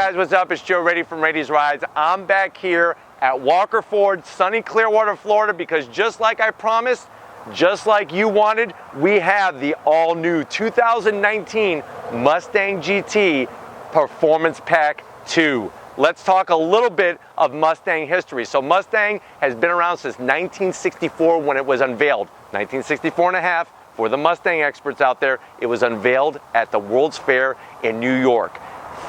guys, what's up? It's Joe Ready from Rady's Rides. I'm back here at Walker Ford, sunny Clearwater, Florida, because just like I promised, just like you wanted, we have the all-new 2019 Mustang GT Performance Pack 2. Let's talk a little bit of Mustang history. So Mustang has been around since 1964 when it was unveiled. 1964 and a half, for the Mustang experts out there, it was unveiled at the World's Fair in New York.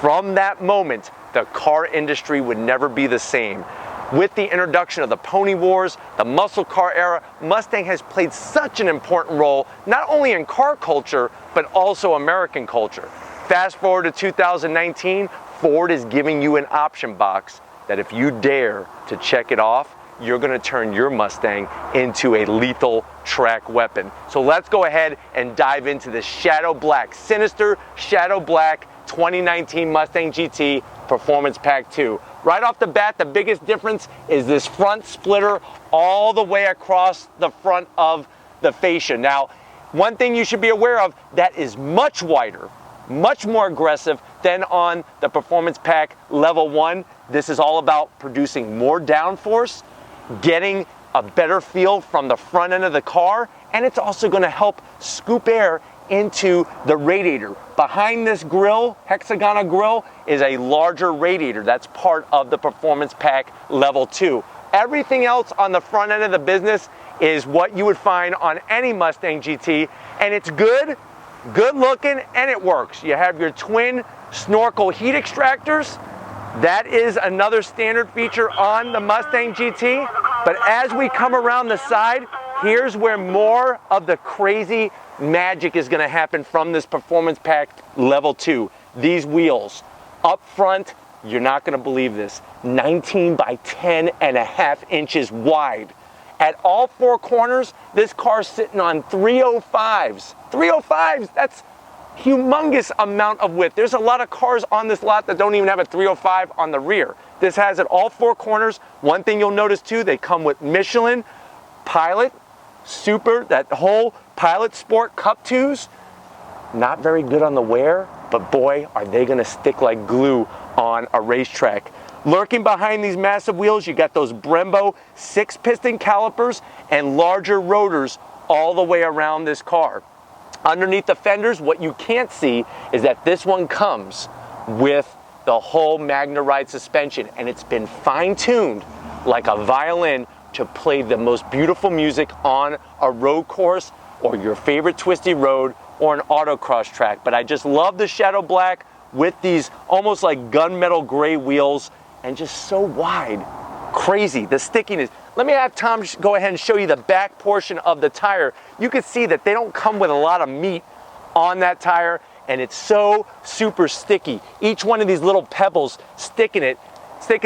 From that moment, the car industry would never be the same. With the introduction of the pony wars, the muscle car era, Mustang has played such an important role, not only in car culture, but also American culture. Fast forward to 2019, Ford is giving you an option box that if you dare to check it off, you're gonna turn your Mustang into a lethal track weapon. So let's go ahead and dive into the Shadow Black, sinister Shadow Black 2019 Mustang GT Performance Pack 2. Right off the bat, the biggest difference is this front splitter all the way across the front of the fascia. Now, one thing you should be aware of, that is much wider, much more aggressive than on the Performance Pack Level 1. This is all about producing more downforce, getting a better feel from the front end of the car, and it's also going to help scoop air into the radiator. Behind this grill, hexagonal grill, is a larger radiator. That's part of the Performance Pack Level 2. Everything else on the front end of the business is what you would find on any Mustang GT, and it's good looking, and it works. You have your twin snorkel heat extractors. That is another standard feature on the Mustang GT. But as we come around the side, here's where more of the crazy magic is going to happen from this Performance Pack Level 2. These wheels up front, you're not going to believe this, 19 by 10 and a half inches wide. At all four corners, this car's sitting on 305s. 305s, that's humongous amount of width. There's a lot of cars on this lot that don't even have a 305 on the rear. This has it all four corners. One thing you'll notice too, they come with Michelin, Pilot, Super, that whole Pilot Sport Cup 2s. Not very good on the wear, but boy, are they gonna stick like glue on a racetrack. Lurking behind these massive wheels, you got those Brembo 6-piston calipers and larger rotors all the way around this car. Underneath the fenders, what you can't see is that this one comes with the whole Magna Ride suspension, and it's been fine-tuned like a violin to play the most beautiful music on a road course or your favorite twisty road or an autocross track. But I just love the Shadow Black with these almost like gunmetal gray wheels and just so wide. Crazy, the stickiness. Let me have Tom go ahead and show you the back portion of the tire. You can see that they don't come with a lot of meat on that tire, and it's so super sticky. Each one of these little pebbles sticking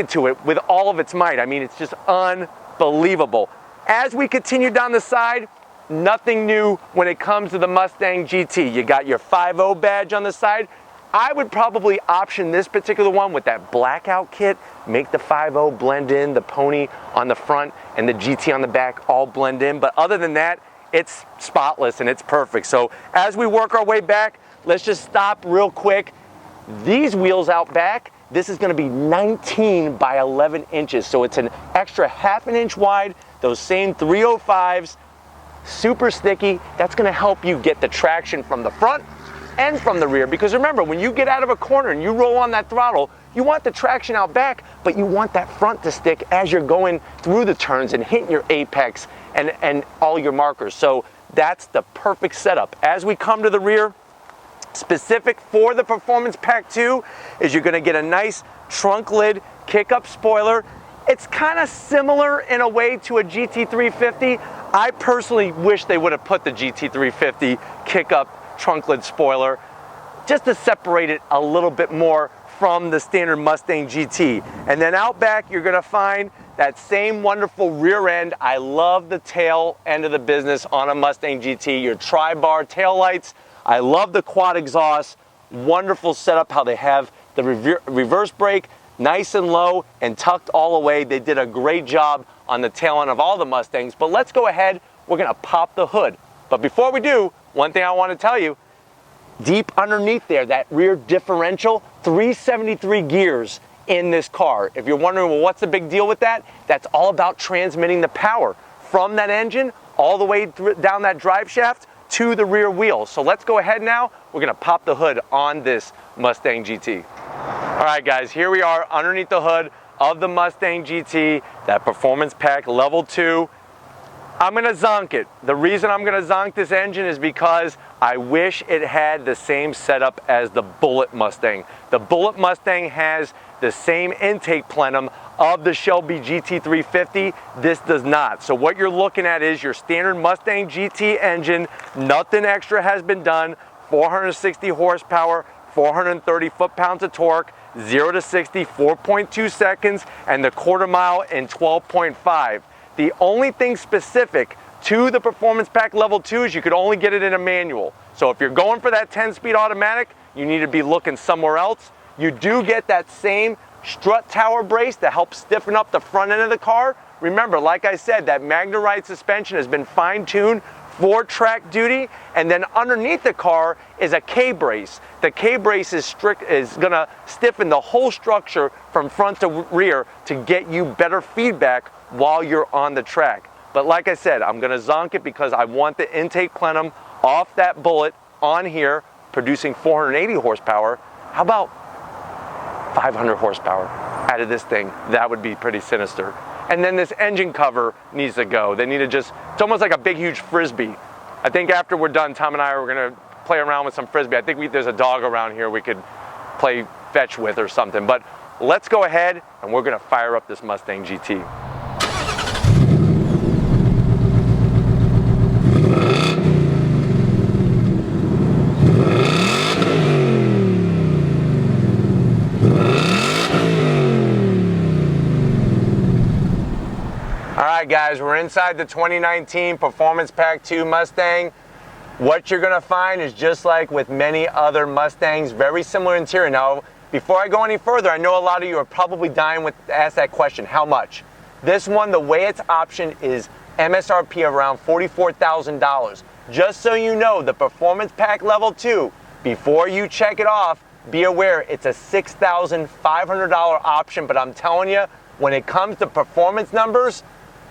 to it with all of its might. I mean, it's just unbelievable. As we continue down the side, nothing new when it comes to the Mustang GT. You got your 5.0 badge on the side. I would probably option this particular one with that blackout kit, make the 5.0 blend in, the pony on the front and the GT on the back all blend in. But other than that, it's spotless and it's perfect. So as we work our way back, let's just stop real quick. These wheels out back, this is gonna be 19 by 11 inches. So it's an extra half an inch wide, those same 305s, super sticky. That's gonna help you get the traction from the front and from the rear, because remember, when you get out of a corner and you roll on that throttle, you want the traction out back, but you want that front to stick as you're going through the turns and hitting your apex and all your markers. So that's the perfect setup. As we come to the rear, specific for the Performance Pack 2 is you're gonna get a nice trunk lid kick-up spoiler. It's kind of similar in a way to a GT350. I personally wish they would have put the GT350 kick-up trunk lid spoiler just to separate it a little bit more from the standard Mustang GT. And then out back, you're gonna find that same wonderful rear end. I love the tail end of the business on a Mustang GT, your tri-bar tail lights. I love the quad exhaust. Wonderful setup, how they have the reverse brake, nice and low and tucked all away. They did a great job on the tail end of all the Mustangs. But let's go ahead, we're gonna pop the hood. But before we do, one thing I want to tell you, deep underneath there, that rear differential, 373 gears in this car. If you're wondering, well, what's the big deal with that? That's all about transmitting the power from that engine all the way down that drive shaft to the rear wheel. So let's go ahead now. We're gonna pop the hood on this Mustang GT. All right, guys, here we are underneath the hood of the Mustang GT, that Performance Pack Level 2. I'm gonna zonk it. The reason I'm gonna zonk this engine is because I wish it had the same setup as the Bullet Mustang. The Bullet Mustang has the same intake plenum of the Shelby GT350. This does not. So what you're looking at is your standard Mustang GT engine. Nothing extra has been done. 460 horsepower, 430 foot-pounds of torque, 0 to 60, 4.2 seconds, and the quarter mile in 12.5. The only thing specific to the Performance Pack Level 2 is you could only get it in a manual. So if you're going for that 10-speed automatic, you need to be looking somewhere else. You do get that same strut tower brace that helps stiffen up the front end of the car. Remember, like I said, that MagneRide suspension has been fine-tuned for track duty, and then underneath the car is a K-brace. The K-brace is gonna stiffen the whole structure from front to rear to get you better feedback while you're on the track. But like I said, I'm gonna zonk it because I want the intake plenum off that Bullet on here, producing 480 horsepower. How about 500 horsepower out of this thing? That would be pretty sinister. And then this engine cover needs to go. They need to just, it's almost like a big, huge Frisbee. I think after we're done, Tom and I are gonna play around with some Frisbee. I think there's a dog around here we could play fetch with or something. But let's go ahead and we're gonna fire up this Mustang GT. All right, guys, we're inside the 2019 Performance Pack 2 Mustang. What you're gonna find is just like with many other Mustangs, very similar interior. Now, before I go any further, I know a lot of you are probably dying to ask that question, how much? This one, the way it's optioned is MSRP around $44,000. Just so you know, the Performance Pack Level 2, before you check it off, be aware it's a $6,500 option, but I'm telling you, when it comes to performance numbers,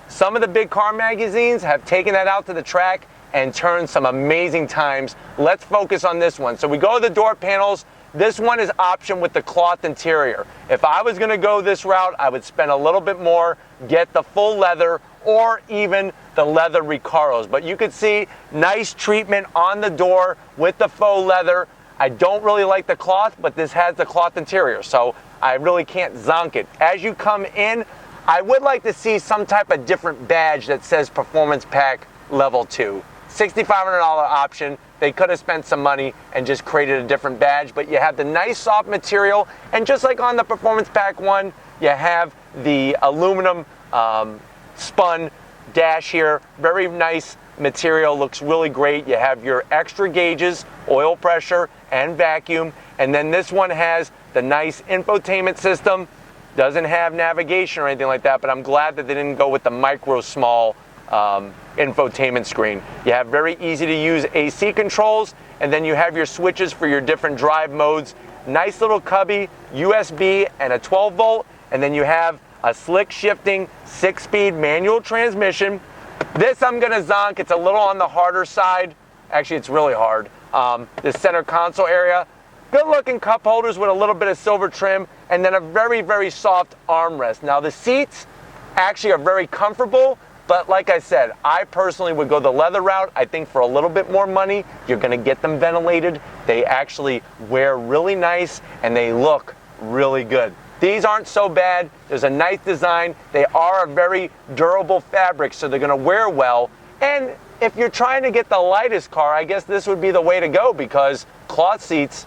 some of the big car magazines have taken that out to the track and turned some amazing times. Let's focus on this one. So we go to the door panels. This one is optioned with the cloth interior. If I was gonna go this route, I would spend a little bit more, get the full leather or even the leather Recaros. But you can see nice treatment on the door with the faux leather. I don't really like the cloth, but this has the cloth interior, so I really can't zonk it. As you come in, I would like to see some type of different badge that says Performance Pack Level 2. $6,500 option. They could have spent some money and just created a different badge, but you have the nice soft material, and just like on the Performance Pack 1, you have the aluminum spun dash here. Very nice material, looks really great. You have your extra gauges, oil pressure and vacuum, and then this one has the nice infotainment system. Doesn't have navigation or anything like that, but I'm glad that they didn't go with the micro small infotainment screen. You have very easy to use AC controls, and then you have your switches for your different drive modes. Nice little cubby, USB and a 12 volt, and then you have a slick shifting 6-speed manual transmission. This I'm gonna zonk, it's a little on the harder side. Actually, it's really hard. The center console area, good looking cup holders with a little bit of silver trim, and then a very, very soft armrest. Now the seats actually are very comfortable, but like I said, I personally would go the leather route. I think for a little bit more money, you're gonna get them ventilated. They actually wear really nice and they look really good. These aren't so bad. There's a nice design. They are a very durable fabric, so they're gonna wear well. And if you're trying to get the lightest car, I guess this would be the way to go, because cloth seats,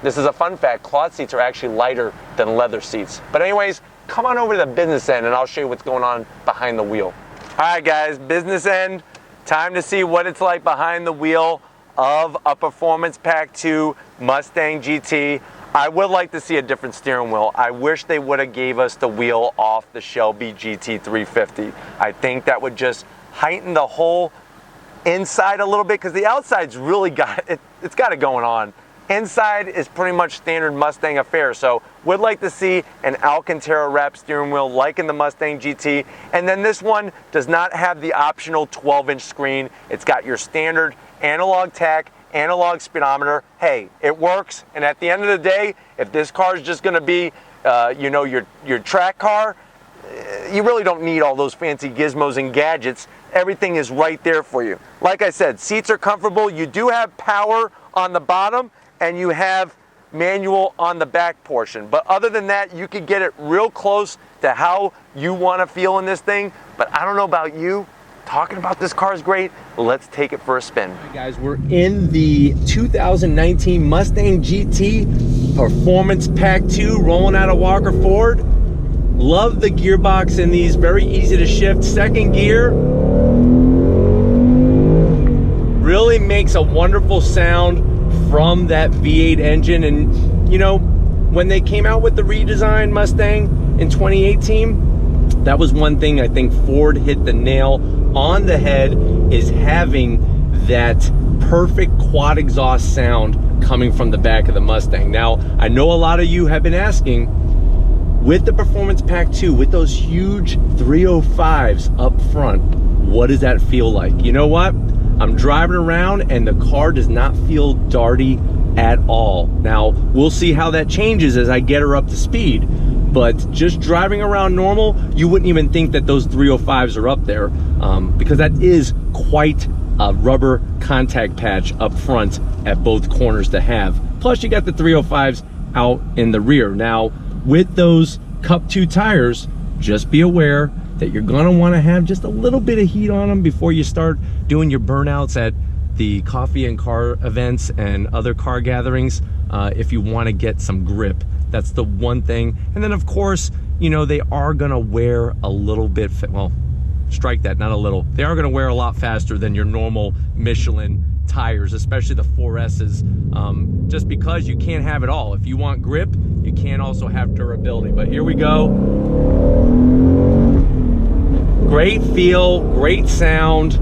this is a fun fact, cloth seats are actually lighter than leather seats. But anyways, come on over to the business end and I'll show you what's going on behind the wheel. All right, guys, business end. Time to see what it's like behind the wheel of a Performance Pack 2 Mustang GT. I would like to see a different steering wheel. I wish they would have gave us the wheel off the Shelby GT350. I think that would just heighten the whole inside a little bit, because the outside's really got it, it's got it going on. Inside is pretty much standard Mustang affair, so would like to see an Alcantara wrap steering wheel like in the Mustang GT. And then this one does not have the optional 12-inch screen. It's got your standard analog tach, analog speedometer. Hey, it works, and at the end of the day, if this car is just gonna be you know, your track car, you really don't need all those fancy gizmos and gadgets. Everything is right there for you. Like I said, seats are comfortable. You do have power on the bottom, and you have manual on the back portion. But other than that, you could get it real close to how you want to feel in this thing. But I don't know about you. Talking about this car is great. Let's take it for a spin. All right, guys, we're in the 2019 Mustang GT Performance Pack 2 rolling out of Walker Ford. Love the gearbox in these, very easy to shift. Second gear really makes a wonderful sound from that V8 engine. And you know, when they came out with the redesigned Mustang in 2018, that was one thing I think Ford hit the nail on the head, is having that perfect quad exhaust sound coming from the back of the Mustang. Now, I know a lot of you have been asking, with the Performance Pack 2, with those huge 305s up front, what does that feel like? You know what? I'm driving around and the car does not feel darty at all. Now, we'll see how that changes as I get her up to speed, but just driving around normal, you wouldn't even think that those 305s are up there, because that is quite a rubber contact patch up front at both corners to have. Plus, you got the 305s out in the rear. Now, with those Cup 2 tires, just be aware that you're gonna wanna have just a little bit of heat on them before you start doing your burnouts at the coffee and car events and other car gatherings, if you wanna get some grip. That's the one thing. And then of course, you know, they are gonna wear a little bit, well, strike that, not a little. They are gonna wear a lot faster than your normal Michelin tires, especially the 4S's, just because you can't have it all. If you want grip, you can't also have durability. But here we go. Great feel, great sound.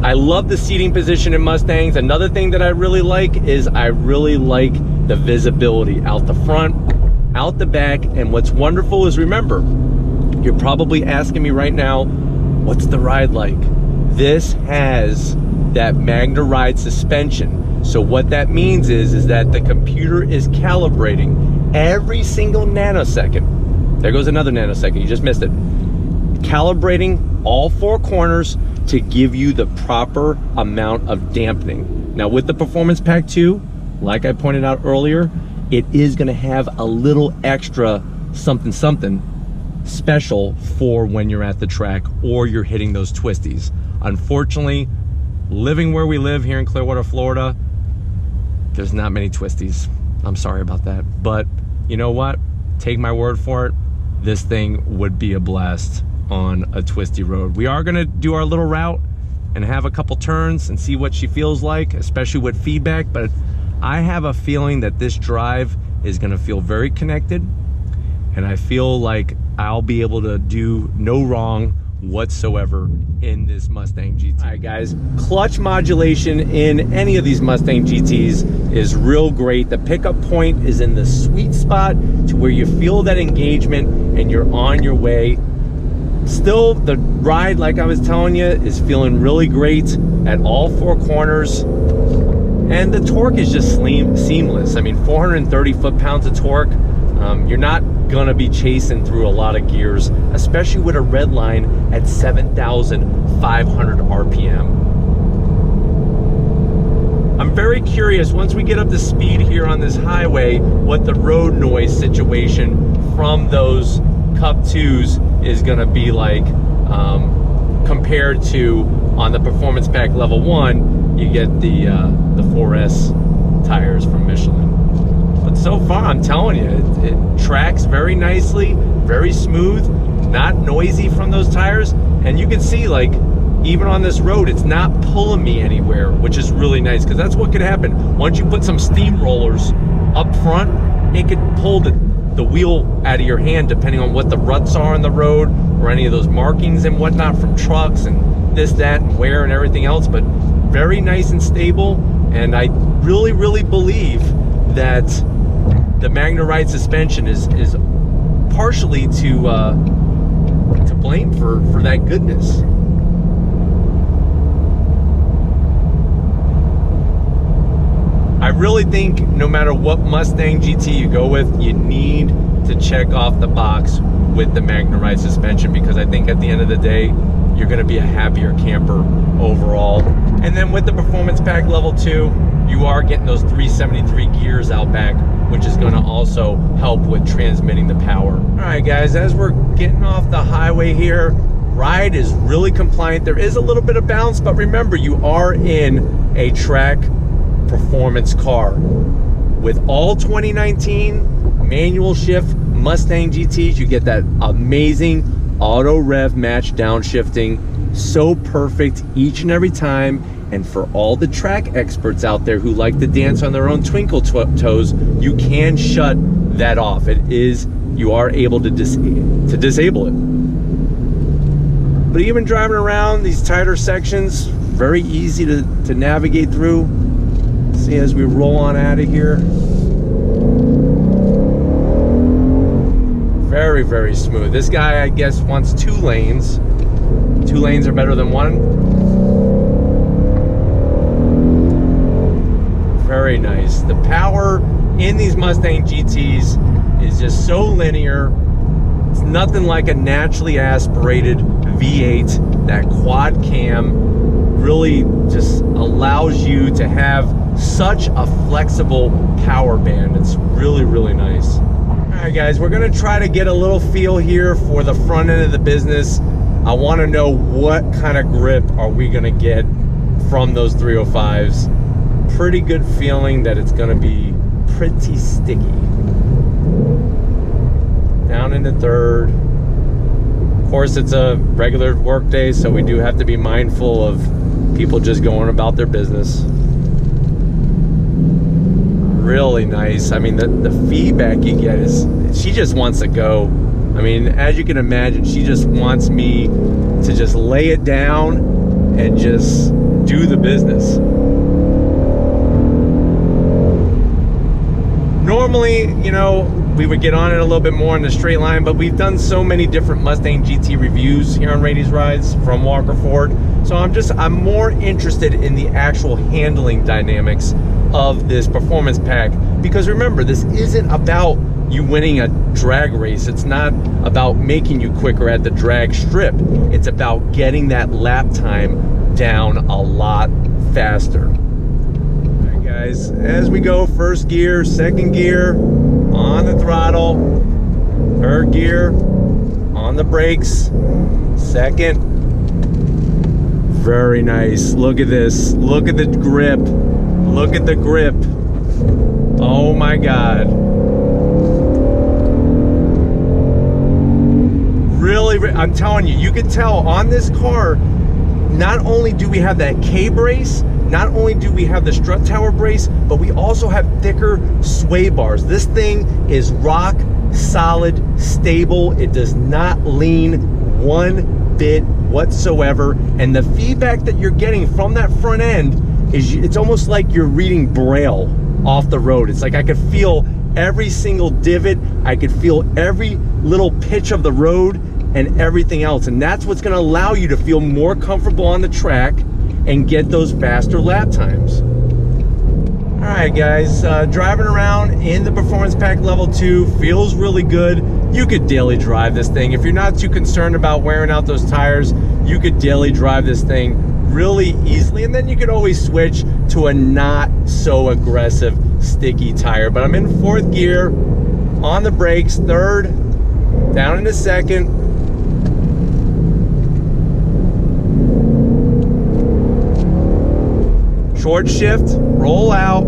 I love the seating position in Mustangs. Another thing that I really like is I really like the visibility out the front, out the back. And what's wonderful is, remember, you're probably asking me right now, what's the ride like? This has that Magna Ride suspension. So what that means is that the computer is calibrating every single nanosecond. There goes another nanosecond, you just missed it. Calibrating all four corners to give you the proper amount of dampening. Now with the Performance Pack 2, like I pointed out earlier, it is gonna have a little extra something special for when you're at the track or you're hitting those twisties. Unfortunately, living where we live here in Clearwater, Florida, there's not many twisties. I'm sorry about that. But you know what? Take my word for it. This thing would be a blast on a twisty road. We are gonna do our little route and have a couple turns and see what she feels like, especially with feedback. But I have a feeling that this drive is gonna feel very connected, and I feel like I'll be able to do no wrong whatsoever in this Mustang GT. All right, guys, clutch modulation in any of these Mustang GTs is real great. The pickup point is in the sweet spot to where you feel that engagement and you're on your way. Still, the ride, like I was telling you, is feeling really great at all four corners. And the torque is just seamless. I mean, 430 foot-pounds of torque. You're not gonna be chasing through a lot of gears, especially with a red line at 7,500 RPM. I'm very curious, once we get up to speed here on this highway, what the road noise situation from those Cup 2s is gonna be like, compared to on the Performance Pack Level 1, you get the 4S tires from Michelin. But so far, I'm telling you, it tracks very nicely, very smooth, not noisy from those tires. And you can see, like, even on this road, it's not pulling me anywhere, which is really nice, because that's what could happen. Once you put some steamrollers up front, it could pull the wheel out of your hand, depending on what the ruts are on the road or any of those markings and whatnot from trucks. And this, that, and wear and everything else, but very nice and stable. And I really, really believe that the Magna-Ride suspension is partially to blame for that goodness. I really think no matter what Mustang GT you go with, you need to check off the box with the Magna-Ride suspension, because I think at the end of the day, you're gonna be a happier camper overall. And then with the Performance Pack Level 2, you are getting those 373 gears out back, which is gonna also help with transmitting the power. All right, guys, as we're getting off the highway here, ride is really compliant. There is a little bit of bounce, but remember, you are in a track performance car. With all 2019 manual shift Mustang GTs, you get that amazing auto rev match downshifting, so perfect each and every time. And for all the track experts out there who like to dance on their own twinkle toes, you can shut that off. It is, you are able to disable it. But even driving around these tighter sections, very easy to navigate through. See, as we roll on out of here, very, very smooth. This guy, I guess, wants 2 lanes. 2 lanes are better than 1. Very nice. The power in these Mustang GTs is just so linear. It's nothing like a naturally aspirated V8. That quad cam really just allows you to have such a flexible power band. It's really, really nice. All right, guys, we're gonna try to get a little feel here for the front end of the business. I wanna know what kind of grip are we gonna get from those 305s. Pretty good feeling that it's gonna be pretty sticky. Down into third. Of course, it's a regular work day, so we do have to be mindful of people just going about their business. Really nice. I mean, the feedback you get is, she just wants to go. I mean, as you can imagine, she just wants me to just lay it down and just do the business. Normally, you know, we would get on it a little bit more in the straight line, but we've done so many different Mustang GT reviews here on Rady's Rides from Walker Ford. So I'm more interested in the actual handling dynamics of this performance pack, because remember, this isn't about you winning a drag race. It's not about making you quicker at the drag strip. It's about getting that lap time down a lot faster. All right, guys, as we go, first gear, second gear, on the throttle, third gear, on the brakes, second. Very nice. Look at this. Look at the grip. Look at the grip. Oh my God. Really, I'm telling you, you can tell on this car, not only do we have that K-brace, not only do we have the strut tower brace, but we also have thicker sway bars. This thing is rock solid, stable. It does not lean one bit whatsoever. And the feedback that you're getting from that front end is, it's almost like you're reading Braille off the road. It's like I could feel every single divot. I could feel every little pitch of the road and everything else. And that's what's gonna allow you to feel more comfortable on the track and get those faster lap times. All right, guys, driving around in the Performance Pack Level 2 feels really good. You could daily drive this thing. If you're not too concerned about wearing out those tires, you could daily drive this thing really easily. And then you could always switch to a not so aggressive sticky tire. But I'm in fourth gear, on the brakes, third, down into second. Short shift, roll out.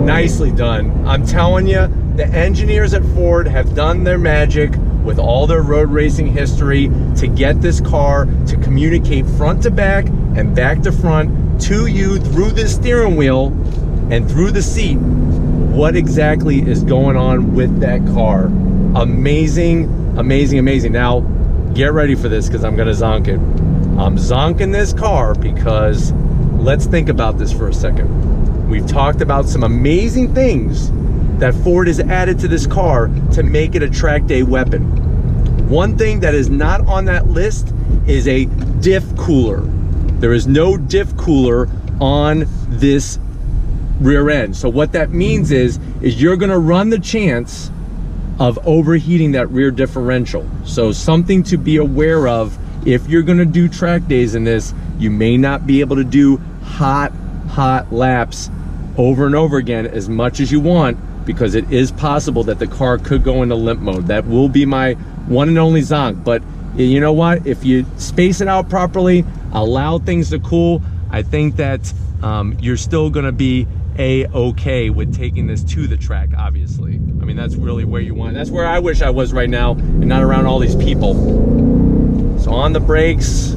Nicely done. I'm telling you, the engineers at Ford have done their magic with all their road racing history to get this car to communicate front to back and back to front to you through this steering wheel and through the seat what exactly is going on with that car. Amazing, amazing, amazing. Now, get ready for this because I'm gonna zonk it. I'm zonking this car because let's think about this for a second. We've talked about some amazing things that Ford has added to this car to make it a track day weapon. One thing that is not on that list is a diff cooler. There is no diff cooler on this rear end. So what that means is you're gonna run the chance of overheating that rear differential. So something to be aware of if you're gonna do track days in this. You may not be able to do hot laps over and over again as much as you want, because it is possible that the car could go into limp mode. That will be my one and only zonk. But you know what? If you space it out properly, allow things to cool, I think that you're still gonna be a-okay with taking this to the track, obviously. I mean, that's really where you want. That's where I wish I was right now and not around all these people. So on the brakes.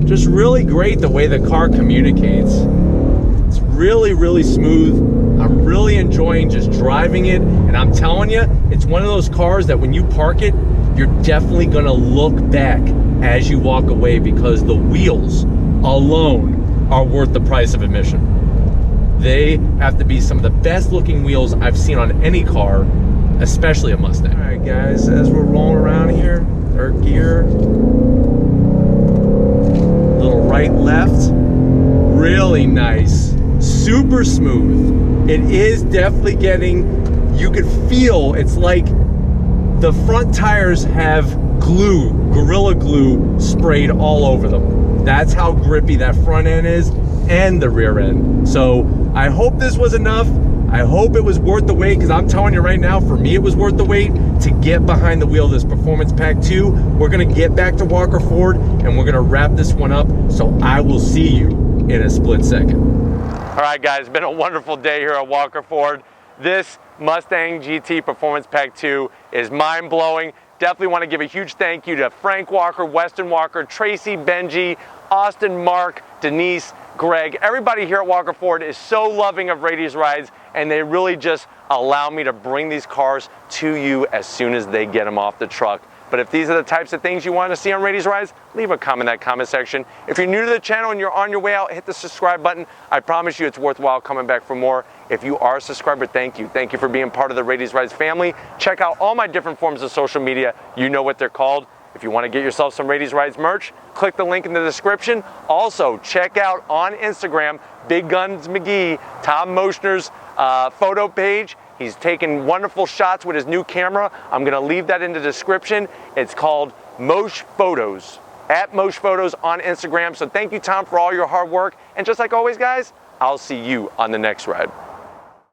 Just really great the way the car communicates. It's really smooth. I'm really enjoying just driving it, and I'm telling you, it's one of those cars that when you park it, you're definitely gonna look back as you walk away, because the wheels alone are worth the price of admission. They have to be some of the best looking wheels I've seen on any car, especially a Mustang. All right guys, as we're rolling around here, third gear, little right left, really nice, super smooth. It is definitely getting, you could feel, it's like the front tires have glue, Gorilla Glue sprayed all over them. That's how grippy that front end is, and the rear end. So I hope this was enough. I hope it was worth the wait, because I'm telling you right now, for me it was worth the wait to get behind the wheel of this Performance Pack 2. We're gonna get back to Walker Ford and we're gonna wrap this one up, so I will see you in a split second. All right guys, it's been a wonderful day here at Walker Ford. This Mustang GT Performance Pack 2 is mind-blowing. Definitely want to give a huge thank you to Frank Walker, Weston Walker, Tracy, Benji, Austin, Mark, Denise, Greg. Everybody here at Walker Ford is so loving of Rady's Rides, and they really just allow me to bring these cars to you as soon as they get them off the truck. But if these are the types of things you want to see on Rady's Rides, leave a comment in that comment section. If you're new to the channel and you're on your way out, hit the subscribe button. I promise you it's worthwhile coming back for more. If you are a subscriber, thank you. Thank you for being part of the Rady's Rides family. Check out all my different forms of social media. You know what they're called. If you want to get yourself some Rady's Rides merch, click the link in the description. Also, check out on Instagram, Big Guns McGee, Tom Moschner's photo page. He's taking wonderful shots with his new camera. I'm gonna leave that in the description. It's called Mosch Photos, at Mosch Photos on Instagram. So thank you, Tom, for all your hard work. And just like always, guys, I'll see you on the next ride.